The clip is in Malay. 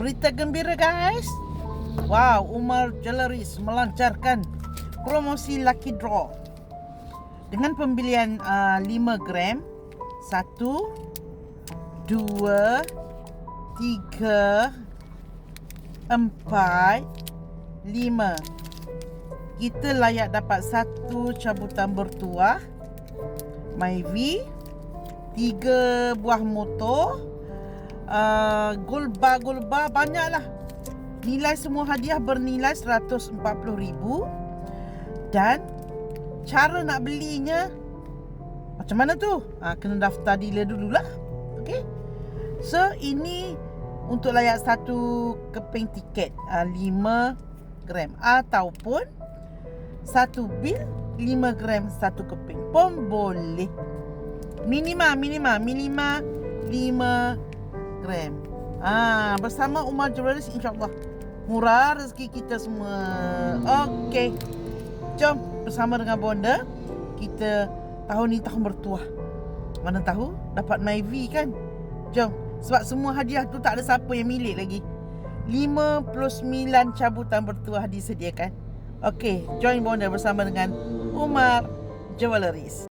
berita gembira guys. Wow, Umar Jewelleries melancarkan promosi Lucky Draw dengan pembelian 5 gram 1, 2, 3, 4, 5. Kita layak dapat 1 cabutan bertuah Myvi, 3 buah motor, gold bar banyaklah. Nilai semua hadiah bernilai RM140,000 dan cara nak belinya macam mana tu? Kena daftar dealer dululah. Okey. So ini untuk layak 1 keping tiket 5 gram ataupun 1 bil 5 gram 1 keping pun boleh. Minima 5 gram. Bersama Umar Jewelleries insya-Allah murah rezeki kita semua. Okey. Jom bersama dengan bonda kita tahun ni tahun bertuah. Mana tahu dapat Myvi kan? Jom. Sebab semua hadiah tu tak ada siapa yang milik lagi. 59 cabutan bertuah disediakan. Okey, join bonda bersama dengan Umar Jewelleries.